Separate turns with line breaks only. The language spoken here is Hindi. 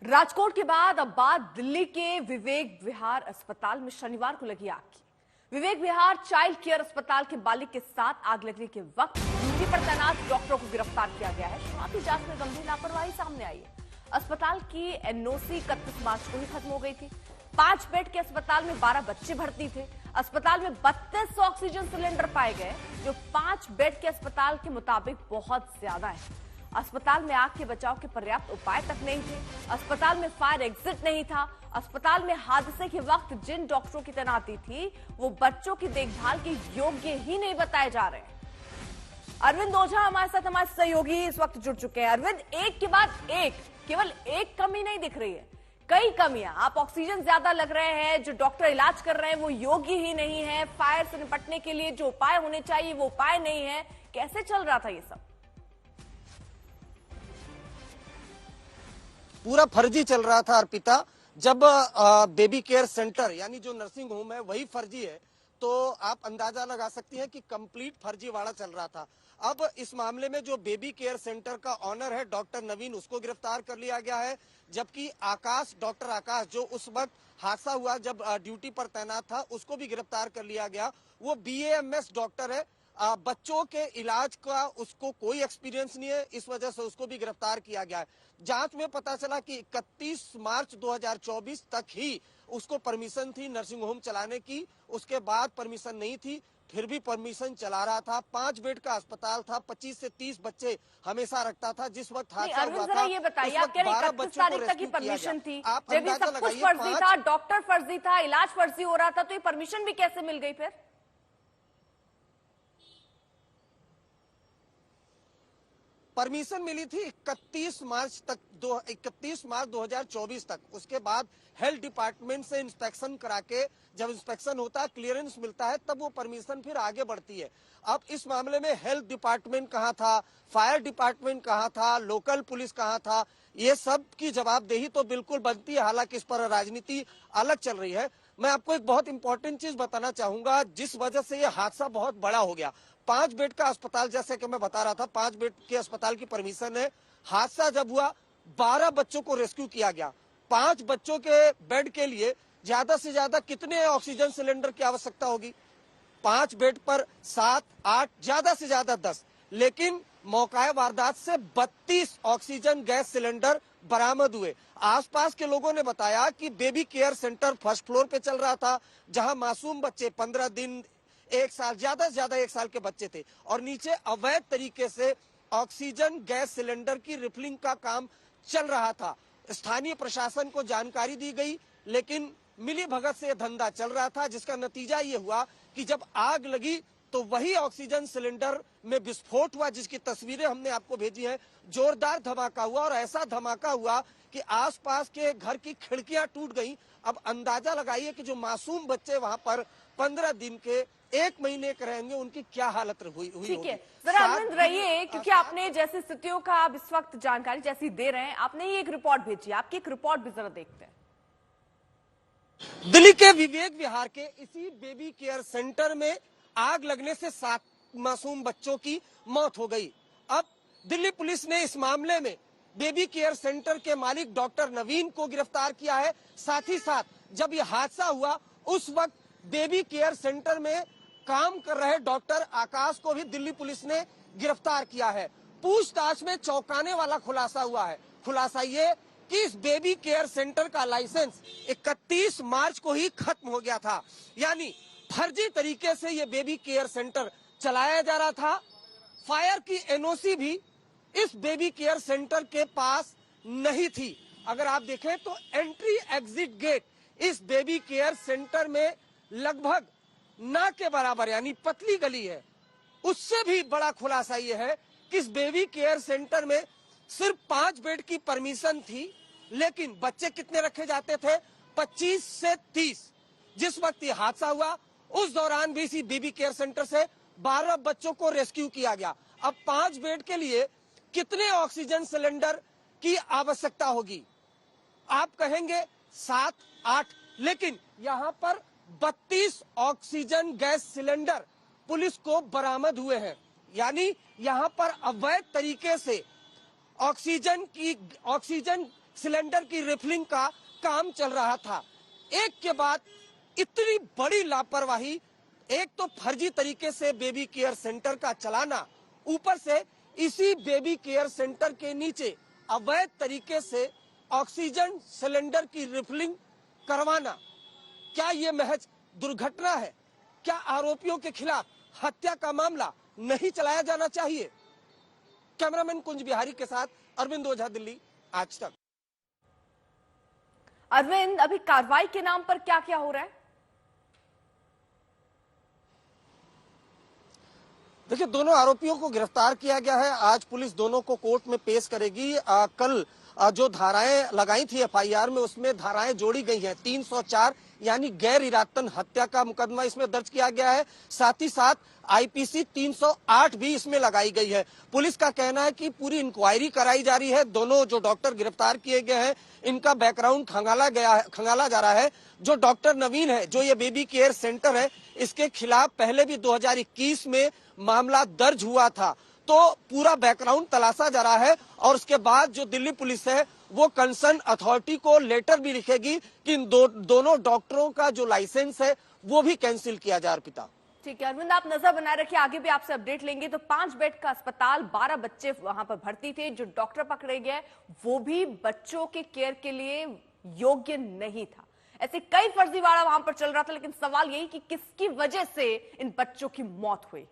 राजकोट के बाद अब बात दिल्ली के विवेक विहार अस्पताल में शनिवार को लगी आग की। विवेक विहार चाइल्ड केयर अस्पताल के बालिग के साथ आग लगने के वक्त ड्यूटी पर तैनात डॉक्टरों को गिरफ्तार किया गया है। शुरुआती जांच में गंभीर लापरवाही सामने आई है। अस्पताल की एनओसी 31 मार्च को ही खत्म हो गई थी। 5 बेड के अस्पताल में 12 बच्चे भर्ती थे। अस्पताल में 32 ऑक्सीजन सिलेंडर पाए गए, जो 5 बेड के अस्पताल के मुताबिक बहुत ज्यादा है। अस्पताल में आग के बचाव के पर्याप्त उपाय तक नहीं थे। अस्पताल में फायर एग्जिट नहीं था। अस्पताल में हादसे के वक्त जिन डॉक्टरों की तैनाती थी वो बच्चों की देखभाल के योग्य ही नहीं बताए जा रहे हैं। अरविंद ओझा हमारे साथ, हमारे सहयोगी इस वक्त जुड़ चुके हैं। अरविंद, एक के बाद एक, केवल एक कमी नहीं दिख रही है, कई कमियां। आप ऑक्सीजन ज्यादा लग रहे हैं, जो डॉक्टर इलाज कर रहे हैं वो योग्य ही नहीं है। फायर से निपटने के लिए जो उपाय होने चाहिए वो उपाय नहीं है। कैसे चल रहा था ये सब?
पूरा फर्जी चल रहा था अर्पिता। जब बेबी केयर सेंटर यानी जो नर्सिंग होम है वही फर्जी है, तो आप अंदाजा लगा सकती हैं कि कंप्लीट फर्जीवाड़ा चल रहा था। अब इस मामले में जो बेबी केयर सेंटर का ऑनर है डॉक्टर नवीन, उसको गिरफ्तार कर लिया गया है। जबकि आकाश, डॉक्टर आकाश, जो उस वक्त हादसा हुआ जब ड्यूटी पर तैनात था, उसको भी गिरफ्तार कर लिया गया। वो BAMS डॉक्टर है। बच्चों के इलाज का उसको कोई एक्सपीरियंस नहीं है, इस वजह से उसको भी गिरफ्तार किया गया है। जांच में पता चला कि 31 मार्च 2024 तक ही उसको परमिशन थी नर्सिंग होम चलाने की, उसके बाद परमिशन नहीं थी, फिर भी परमिशन चला रहा था। 5 बेड का अस्पताल था, 25 से 30 बच्चे हमेशा रखता था। जिस वक्त हादसा हुआ था,
ये बताइए, आप कह रहे हैं 31 तारीख तक की परमिशन थी, जब ये सब कुछ फर्जी था, डॉक्टर फर्जी था, इलाज फर्जी हो रहा था, तो ये परमिशन भी कैसे मिल गई फिर?
परमिशन मिली थी 31 मार्च 2024 तक। उसके बाद हेल्थ डिपार्टमेंट से इंस्पेक्शन करा के, जब इंस्पेक्शन होता है, क्लियरेंस मिलता है, तब वो परमिशन फिर आगे बढ़ती है। अब इस मामले में हेल्थ डिपार्टमेंट कहाँ था, फायर डिपार्टमेंट कहाँ था, लोकल पुलिस कहाँ था, ये सब की जवाबदेही तो बिल्कुल बनती है। हालांकि इस पर राजनीति अलग चल रही है। मैं आपको एक बहुत इंपॉर्टेंट चीज बताना चाहूंगा, जिस वजह से ये हादसा बहुत बड़ा हो गया। 5 बेड का अस्पताल, जैसे कि मैं बता रहा था, 5 बेड के अस्पताल की परमिशन है। हादसा जब हुआ, 12 बच्चों को रेस्क्यू किया गया। 5 बच्चों के बेड के लिए ज्यादा से ज्यादा कितने ऑक्सीजन सिलेंडर की आवश्यकता होगी? 5 बेड पर 7, 8, ज्यादा से ज्यादा 10। लेकिन मौका वारदात से 32 ऑक्सीजन गैस सिलेंडर बरामद हुए। आसपास के लोगों ने बताया कि baby care centre first floor पे चल रहा था, जहां मासूम बच्चे 15 दिन, 1 साल, ज्यादा से ज्यादा 1 साल के बच्चे थे, और नीचे अवैध तरीके से ऑक्सीजन गैस सिलेंडर की रिफिलिंग का काम चल रहा था। स्थानीय प्रशासन को जानकारी दी गई, लेकिन मिली भगत से धंधा चल रहा था, जिसका नतीजा ये हुआ कि जब आग लगी तो वही ऑक्सीजन सिलेंडर में विस्फोट हुआ, जिसकी तस्वीरें हमने आपको भेजी हैं। जोरदार धमाका हुआ, और ऐसा धमाका हुआ कि आसपास के घर की खिड़कियां टूट गईं। अब अंदाजा लगाइए कि जो मासूम बच्चे वहां पर 15 दिन के, 1 महीने के रहेंगे, उनकी क्या हालत हुई होगी।
ठीक है, जरा अरविंद रहिए, क्योंकि आपने जैसी स्थितियों का आप इस वक्त जानकारी जैसी दे रहे हैं, आपने ये एक रिपोर्ट भेजी, आपकी एक रिपोर्ट भी जरा देखते हैं।
दिल्ली के विवेक विहार के इसी बेबी केयर सेंटर में आग लगने से 7 मासूम बच्चों की मौत हो गई। अब दिल्ली पुलिस ने इस मामले में बेबी केयर सेंटर के मालिक डॉक्टर नवीन को गिरफ्तार किया है। साथ ही साथ जब यह हादसा हुआ, उस वक्त बेबी केयर सेंटर में काम कर रहे डॉक्टर आकाश को भी दिल्ली पुलिस ने गिरफ्तार किया है। पूछताछ में चौंकाने वाला खुलासा हुआ है। खुलासा ये कि इस बेबी केयर सेंटर का लाइसेंस 31 मार्च को ही खत्म हो गया था, यानी फर्जी तरीके से ये बेबी केयर सेंटर चलाया जा रहा था। फायर की एनओसी भी इस बेबी केयर सेंटर के पास नहीं थी। अगर आप देखें तो एंट्री एग्जिट गेट इस बेबी केयर सेंटर में लगभग ना के बराबर, यानी पतली गली है। उससे भी बड़ा खुलासा यह है कि इस बेबी केयर सेंटर में सिर्फ 5 बेड की परमिशन थी, लेकिन बच्चे कितने रखे जाते थे? 25 से 30। जिस वक्त ये हादसा हुआ, उस दौरान भी इसी बेबी केयर सेंटर से 12 बच्चों को रेस्क्यू किया गया। अब 5 बेड के लिए कितने ऑक्सीजन सिलेंडर की आवश्यकता होगी? आप कहेंगे 7, 8, लेकिन यहाँ पर 32 ऑक्सीजन गैस सिलेंडर पुलिस को बरामद हुए हैं। यानी यहाँ पर अवैध तरीके से ऑक्सीजन सिलेंडर की रिफिलिंग का काम चल रहा था। एक के बाद इतनी बड़ी लापरवाही, एक तो फर्जी तरीके से बेबी केयर सेंटर का चलाना, ऊपर से इसी बेबी केयर सेंटर के नीचे अवैध तरीके से ऑक्सीजन सिलेंडर की रिफिलिंग करवाना। क्या ये महज दुर्घटना है? क्या आरोपियों के खिलाफ हत्या का मामला नहीं चलाया जाना चाहिए? कैमरामैन कुंज बिहारी के साथ अरविंद ओझा, दिल्ली, आज तक।
अरविंद, अभी कार्रवाई के नाम पर क्या क्या हो रहा है?
देखिए, दोनों आरोपियों को गिरफ्तार किया गया है। आज पुलिस दोनों को कोर्ट में पेश करेगी। कल जो धाराएं लगाई थी एफआईआर में, उसमें धाराएं जोड़ी गई हैं। 304 यानी गैर इरादतन हत्या का मुकदमा इसमें दर्ज किया गया है। साथ ही साथ आईपीसी 308 भी इसमें लगाई गई है। पुलिस का कहना है कि पूरी इंक्वायरी कराई जा रही है। दोनों जो डॉक्टर गिरफ्तार किए गए हैं, इनका बैकग्राउंड खंगाला जा रहा है। जो डॉक्टर नवीन है, जो ये बेबी केयर सेंटर है, इसके खिलाफ पहले भी 2021 में मामला दर्ज हुआ था। तो पूरा बैकग्राउंड तलाशा जा रहा है और उसके बाद जो दिल्ली पुलिस है वो कंसर्न अथॉरिटी को लेटर भी लिखेगी कि इन दोनों डॉक्टरों का जो लाइसेंस है वो भी कैंसिल किया जाए। अर्पिता,
ठीक है अरविंद, आप नजर बनाए रखिए, आगे भी आपसे अपडेट लेंगे। तो 5 बेड का अस्पताल, 12 बच्चे वहां पर भर्ती थे। जो डॉक्टर पकड़े गए वो भी बच्चों के केयर के लिए योग्य नहीं था। ऐसे कई फर्जीवाड़ा वहां पर चल रहा था, लेकिन सवाल यही कि किसकी वजह से इन बच्चों की मौत हुई।